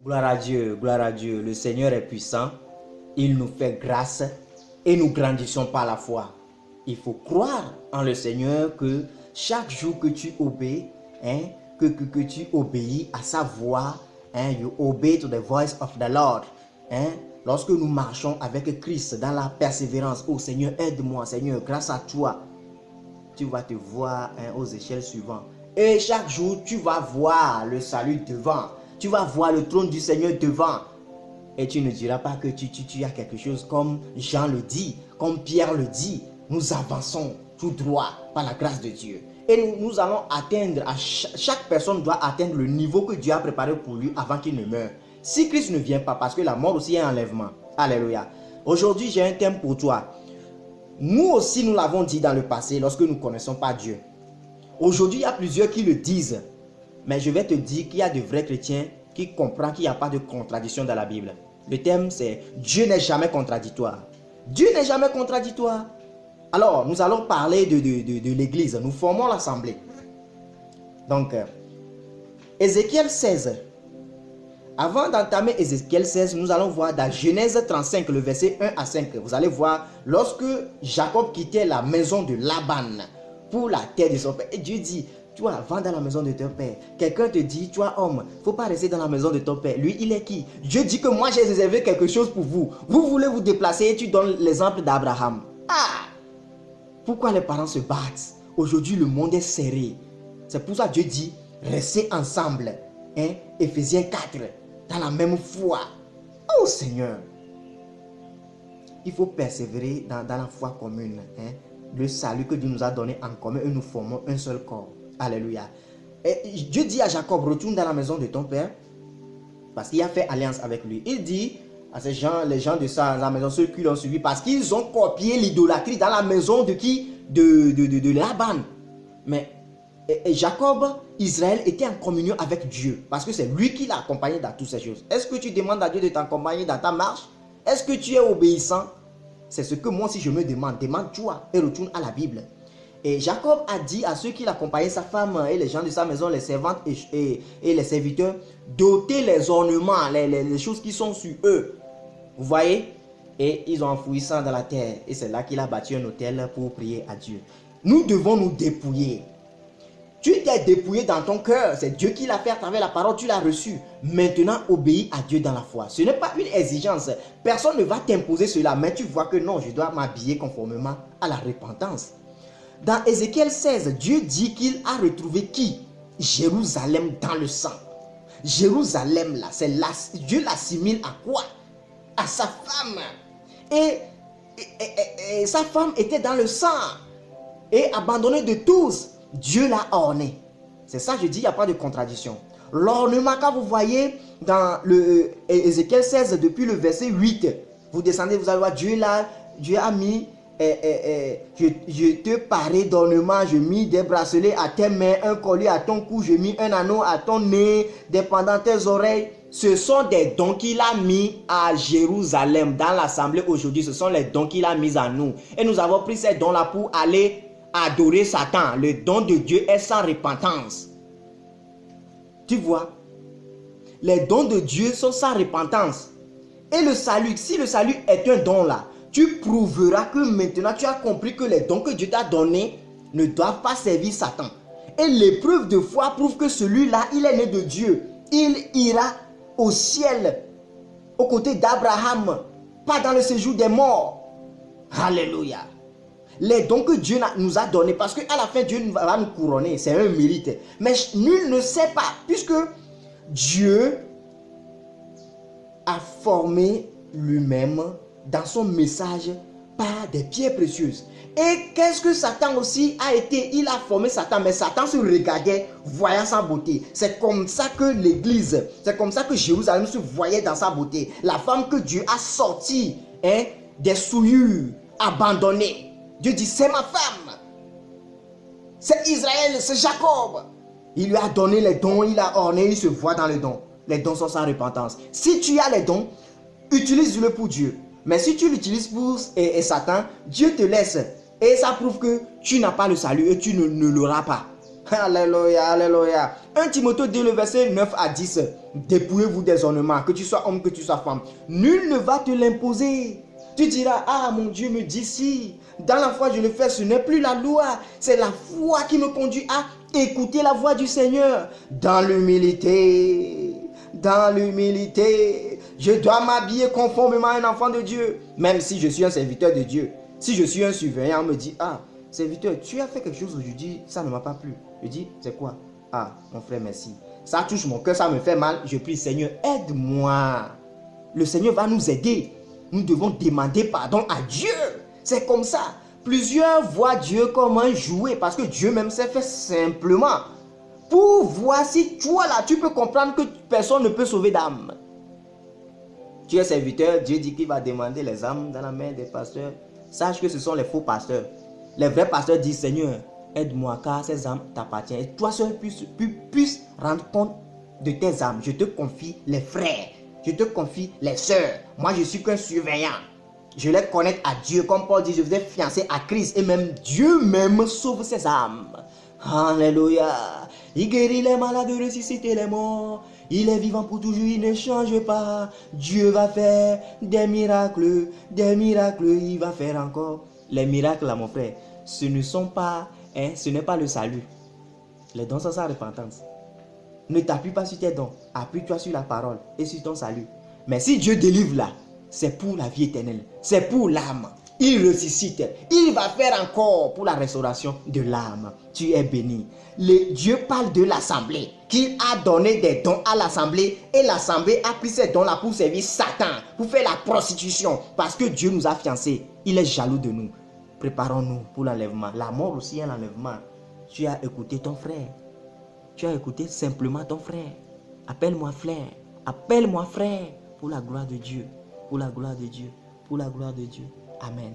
gloire à Dieu. Le Seigneur est puissant, il nous fait grâce et nous grandissons par la foi. Il faut croire en le Seigneur que chaque jour que tu obéis, que tu obéis à sa voix, you obey to the voice of the Lord. Lorsque nous marchons avec Christ dans la persévérance, oh Seigneur, aide-moi, Seigneur, grâce à toi, tu vas te voir aux échelles suivantes. Et chaque jour, tu vas voir le salut devant. Tu vas voir le trône du Seigneur devant. Et tu ne diras pas que tu as quelque chose comme Jean le dit, comme Pierre le dit. Nous avançons tout droit par la grâce de Dieu. Et nous allons atteindre, chaque personne doit atteindre le niveau que Dieu a préparé pour lui avant qu'il ne meure. Si Christ ne vient pas, parce que la mort aussi est un enlèvement. Alléluia. Aujourd'hui, j'ai un thème pour toi. Nous aussi, nous l'avons dit dans le passé lorsque nous ne connaissons pas Dieu. Aujourd'hui, il y a plusieurs qui le disent. Mais je vais te dire qu'il y a de vrais chrétiens qui comprennent qu'il n'y a pas de contradiction dans la Bible. Le thème, c'est Dieu n'est jamais contradictoire. Dieu n'est jamais contradictoire. Alors, nous allons parler de l'église. Nous formons l'assemblée. Donc, Ézéchiel 16. Avant d'entamer Ézéchiel 16, nous allons voir dans Genèse 35, le verset 1 à 5. Vous allez voir, lorsque Jacob quittait la maison de Laban pour la terre de son père, et Dieu dit, toi, va dans la maison de ton père. Quelqu'un te dit, toi homme, il ne faut pas rester dans la maison de ton père. Lui, il est qui? Dieu dit que moi, j'ai réservé quelque chose pour vous. Vous voulez vous déplacer et tu donnes l'exemple d'Abraham. Ah! Pourquoi les parents se battent? Aujourd'hui, le monde est serré. C'est pour ça que Dieu dit, restez ensemble. Éphésiens 4, dans la même foi. Oh Seigneur! Il faut persévérer dans la foi commune. Le salut que Dieu nous a donné en commun et nous formons un seul corps. Alléluia. Et Dieu dit à Jacob, retourne dans la maison de ton père, parce qu'il a fait alliance avec lui. Il dit à ces gens, les gens de sa maison, ceux qui l'ont suivi, parce qu'ils ont copié l'idolâtrie dans la maison de qui? De Laban. Mais Jacob, Israël était en communion avec Dieu, parce que c'est lui qui l'a accompagné dans toutes ces choses. Est-ce que tu demandes à Dieu de t'accompagner dans ta marche? Est-ce que tu es obéissant? C'est ce que moi aussi je me demande. Demande-toi et retourne à la Bible. Et Jacob a dit à ceux qui l'accompagnaient, sa femme et les gens de sa maison, les servantes et les serviteurs, d'ôter les ornements, les choses qui sont sur eux. Vous voyez? Et ils ont enfoui ça dans la terre. Et c'est là qu'il a bâti un autel pour prier à Dieu. Nous devons nous dépouiller. Tu t'es dépouillé dans ton cœur. C'est Dieu qui l'a fait à travers la parole. Tu l'as reçu. Maintenant, obéis à Dieu dans la foi. Ce n'est pas une exigence. Personne ne va t'imposer cela. Mais tu vois que non, je dois m'habiller conformément à la repentance. Dans Ézéchiel 16, Dieu dit qu'il a retrouvé qui? Jérusalem dans le sang. Jérusalem là, Dieu l'assimile à quoi? À sa femme. Et sa femme était dans le sang. Et abandonnée de tous. Dieu l'a orné. C'est ça, je dis, il n'y a pas de contradiction. L'ornement, quand vous voyez dans le Ézéchiel 16, depuis le verset 8, vous descendez, vous allez voir, Dieu a mis, je te parais d'ornement, je mis des bracelets à tes mains, un collier à ton cou, je mis un anneau à ton nez, des pendants tes oreilles. Ce sont des dons qu'il a mis à Jérusalem, dans l'assemblée aujourd'hui. Ce sont les dons qu'il a mis à nous. Et nous avons pris ces dons-là pour aller adorer Satan. Le don de Dieu est sans repentance. Tu vois? Les dons de Dieu sont sans repentance. Et le salut, si le salut est un don là, tu prouveras que maintenant tu as compris que les dons que Dieu t'a donnés ne doivent pas servir Satan. Et l'épreuve de foi prouve que celui-là, il est né de Dieu. Il ira au ciel, aux côtés d'Abraham, pas dans le séjour des morts. Alléluia. Les dons que Dieu nous a donnés, parce qu'à la fin, Dieu va nous couronner, c'est un mérite. Mais nul ne sait pas, puisque Dieu a formé lui-même dans son message par des pierres précieuses. Et qu'est-ce que Satan aussi a été? Il a formé Satan, mais Satan se regardait, voyant sa beauté. C'est comme ça que l'église, c'est comme ça que Jérusalem se voyait dans sa beauté. La femme que Dieu a sortie des souillures, abandonnée. Dieu dit, c'est ma femme. C'est Israël, c'est Jacob. Il lui a donné les dons, il a orné, il se voit dans les dons. Les dons sont sans repentance. Si tu as les dons, utilise-le pour Dieu. Mais si tu l'utilises pour Satan, Dieu te laisse. Et ça prouve que tu n'as pas le salut et tu ne l'auras pas. Alléluia, alléluia. 1 Timothée 2, le verset 9 à 10. Dépouillez-vous des ornements, que tu sois homme, que tu sois femme. Nul ne va te l'imposer. Tu diras, ah mon Dieu me dit si. Dans la foi je le fais, ce n'est plus la loi. C'est la foi qui me conduit à écouter la voix du Seigneur. Dans l'humilité. Dans l'humilité. Je dois m'habiller conformément à un enfant de Dieu. Même si je suis un serviteur de Dieu. Si je suis un surveillant, on me dit, ah, serviteur, tu as fait quelque chose aujourd'hui, ça ne m'a pas plu. Je dis, c'est quoi? Ah, mon frère, merci. Ça touche mon cœur, ça me fait mal. Je prie, Seigneur, aide-moi. Le Seigneur va nous aider. Nous devons demander pardon à Dieu. C'est comme ça. Plusieurs voient Dieu comme un jouet parce que Dieu même s'est fait simplement. Pour voir si toi là, tu peux comprendre que personne ne peut sauver d'âme. Tu es serviteur, Dieu dit qu'il va demander les âmes dans la main des pasteurs. Sache que ce sont les faux pasteurs. Les vrais pasteurs disent, Seigneur, aide-moi car ces âmes t'appartiennent. Et toi seul puisses rendre compte de tes âmes. Je te confie les frères. Je te confie les sœurs. Moi, je suis qu'un surveillant. Je les connecte à Dieu. Comme Paul dit, je vous ai fiancé à Christ. Et même Dieu même sauve ses âmes. Alléluia. Il guérit les malades, ressuscite les morts. Il est vivant pour toujours, il ne change pas. Dieu va faire des miracles. Des miracles, il va faire encore. Les miracles, là, mon frère, ce ne sont pas, ce n'est pas le salut. Les dons sont sa repentance. Ne t'appuie pas sur tes dons. Appuie-toi sur la parole et sur ton salut. Mais si Dieu délivre là, c'est pour la vie éternelle. C'est pour l'âme. Il ressuscite. Il va faire encore pour la restauration de l'âme. Tu es béni. Dieu parle de l'assemblée. Qu'il a donné des dons à l'assemblée. Et l'assemblée a pris ces dons-là pour servir Satan. Pour faire la prostitution. Parce que Dieu nous a fiancés. Il est jaloux de nous. Préparons-nous pour l'enlèvement. La mort aussi est l'enlèvement. Tu as écouté ton frère. Tu as écouté simplement ton frère. Appelle-moi frère. Appelle-moi frère. Pour la gloire de Dieu. Pour la gloire de Dieu. Pour la gloire de Dieu. Amen.